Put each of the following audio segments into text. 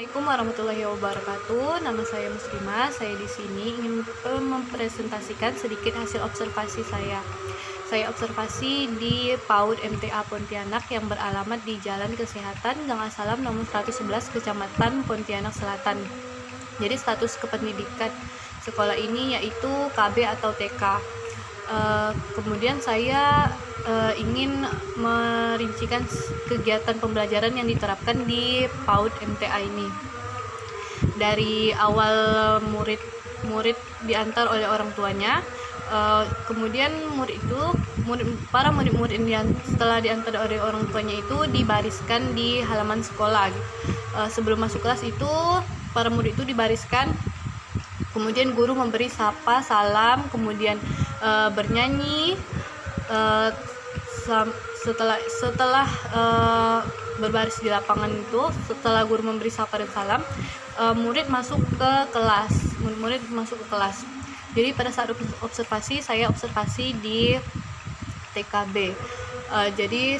Assalamualaikum warahmatullahi wabarakatuh. Nama saya Muslimah. Saya di sini ingin mempresentasikan sedikit hasil observasi saya. Saya observasi di PAUD MTA Pontianak yang beralamat di Jalan Kesehatan Gang Asalam nomor 111 Kecamatan Pontianak Selatan. Jadi status kependidikan sekolah ini yaitu KB atau TK. Kemudian saya ingin merincikan kegiatan pembelajaran yang diterapkan di PAUD MTA ini. Dari awal murid diantar oleh orang tuanya, kemudian para murid-murid yang setelah diantar oleh orang tuanya itu dibariskan di halaman sekolah. Sebelum masuk kelas itu para murid itu dibariskan, kemudian guru memberi sapa, salam, kemudian bernyanyi. Setelah berbaris di lapangan itu, setelah guru memberi sapa dan salam, murid masuk ke kelas. Jadi pada saat observasi, saya observasi di TKB. Jadi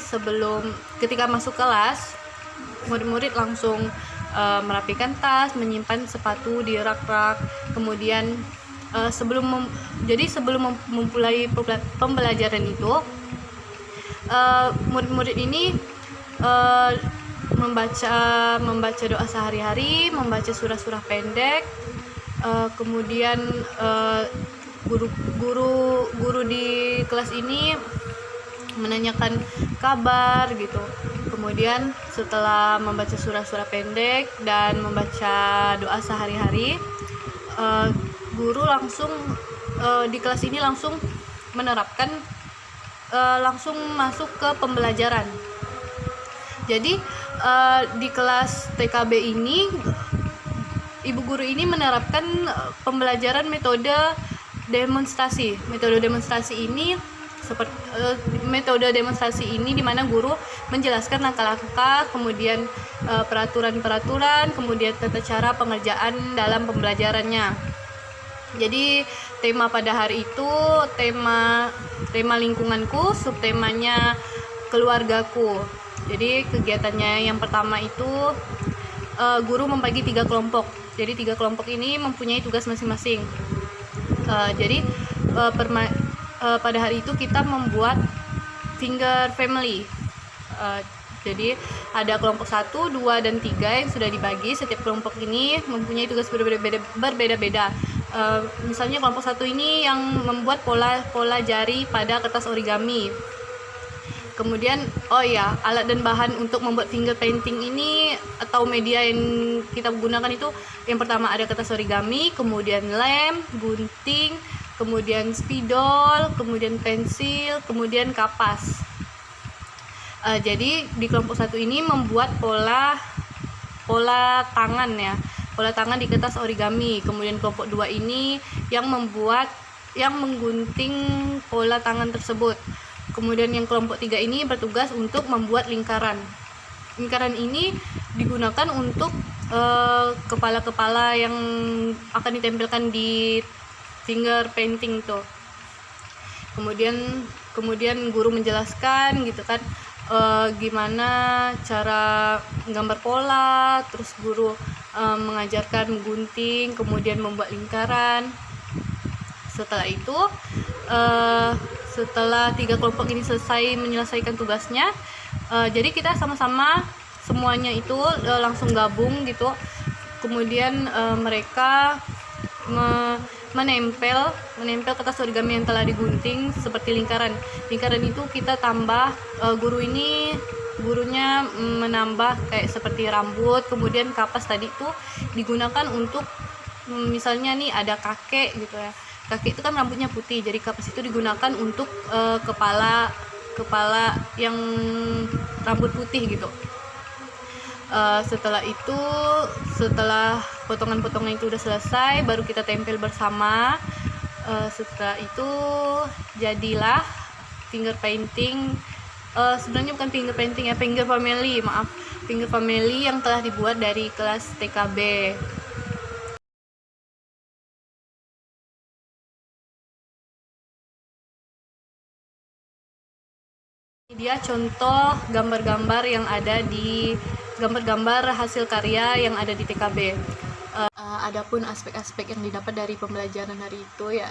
ketika masuk kelas, murid-murid langsung merapikan tas, menyimpan sepatu di rak-rak. Kemudian sebelum memulai pembelajaran itu, murid-murid ini membaca doa sehari-hari, membaca surah-surah pendek. Kemudian guru di kelas ini menanyakan kabar gitu. Kemudian setelah membaca surah-surah pendek dan membaca doa sehari-hari, guru langsung di kelas ini langsung menerapkan, langsung masuk ke pembelajaran. Jadi di kelas TKB ini ibu guru ini menerapkan pembelajaran metode demonstrasi. Metode demonstrasi ini di mana guru menjelaskan langkah-langkah, kemudian peraturan-peraturan, kemudian tata cara pengerjaan dalam pembelajarannya. Jadi tema pada hari itu tema lingkunganku, subtemanya keluargaku. Jadi kegiatannya yang pertama itu guru membagi 3 kelompok. Jadi 3 kelompok ini mempunyai tugas masing-masing. Jadi pada hari itu kita membuat finger family. Jadi ada kelompok 1, 2, dan 3 yang sudah dibagi. Setiap kelompok ini mempunyai tugas berbeda-beda. Misalnya kelompok 1 ini yang membuat pola jari pada kertas origami. Kemudian alat dan bahan untuk membuat finger painting ini atau media yang kita gunakan itu, yang pertama ada kertas origami, kemudian lem, gunting, kemudian spidol, kemudian pensil, kemudian kapas. Jadi di kelompok 1 ini membuat pola tangan ya, pola tangan di kertas origami. Kemudian kelompok 2 ini yang menggunting pola tangan tersebut. Kemudian yang kelompok 3 ini bertugas untuk membuat lingkaran. Lingkaran ini digunakan untuk kepala-kepala yang akan ditempelkan di finger painting tuh. Kemudian guru menjelaskan gitu kan, gimana cara gambar pola, terus guru mengajarkan gunting, kemudian membuat lingkaran. Setelah itu setelah 3 kelompok ini selesai menyelesaikan tugasnya, jadi kita sama-sama semuanya itu langsung gabung gitu. Kemudian mereka menempel kertas origami yang telah digunting seperti lingkaran. Lingkaran itu kita tambah, gurunya menambah kayak seperti rambut. Kemudian kapas tadi itu digunakan untuk misalnya nih ada kakek gitu ya. Kakek itu kan rambutnya putih, jadi kapas itu digunakan untuk kepala yang rambut putih gitu. Setelah potongan-potongan itu udah selesai, baru kita tempel bersama. Setelah itu jadilah finger painting. Sebenarnya bukan finger painting ya, finger family yang telah dibuat dari kelas TKB. Dia contoh gambar-gambar yang ada di gambar-gambar hasil karya yang ada di TKB. Adapun aspek-aspek yang didapat dari pembelajaran hari itu ya,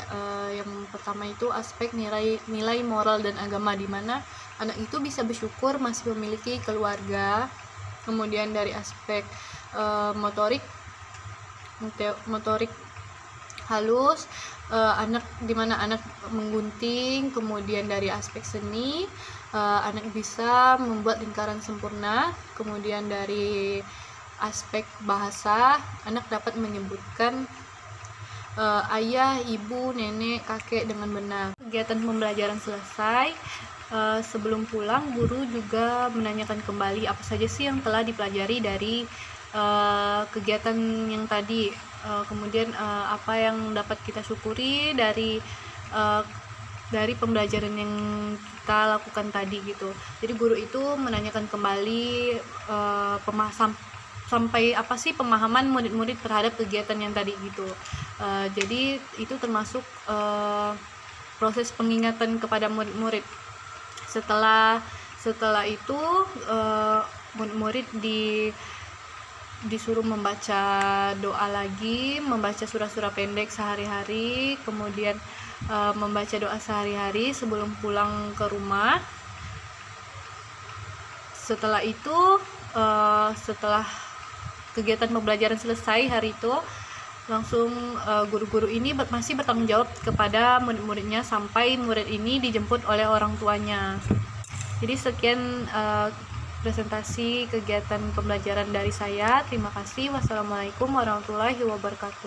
yang pertama itu aspek nilai moral dan agama, di mana anak itu bisa bersyukur masih memiliki keluarga. Kemudian dari aspek motorik halus, di mana anak menggunting. Kemudian dari aspek seni, anak bisa membuat lingkaran sempurna. Kemudian dari aspek bahasa, anak dapat menyebutkan ayah, ibu, nenek, kakek dengan benar. Kegiatan pembelajaran selesai, sebelum pulang guru juga menanyakan kembali apa saja sih yang telah dipelajari dari kegiatan yang tadi. Kemudian apa yang dapat kita syukuri dari pembelajaran yang kita lakukan tadi gitu. Jadi guru itu menanyakan kembali sampai apa sih pemahaman murid-murid terhadap kegiatan yang tadi gitu. Jadi itu termasuk proses pengingatan kepada murid-murid. Setelah itu murid-murid disuruh membaca doa lagi, membaca surah-surah pendek sehari-hari, kemudian membaca doa sehari-hari sebelum pulang ke rumah. Setelah itu, setelah kegiatan pembelajaran selesai hari itu, langsung guru-guru ini masih bertanggung jawab kepada murid-muridnya sampai murid ini dijemput oleh orang tuanya. Jadi sekian presentasi kegiatan pembelajaran dari saya. Terima kasih. Wassalamualaikum warahmatullahi wabarakatuh.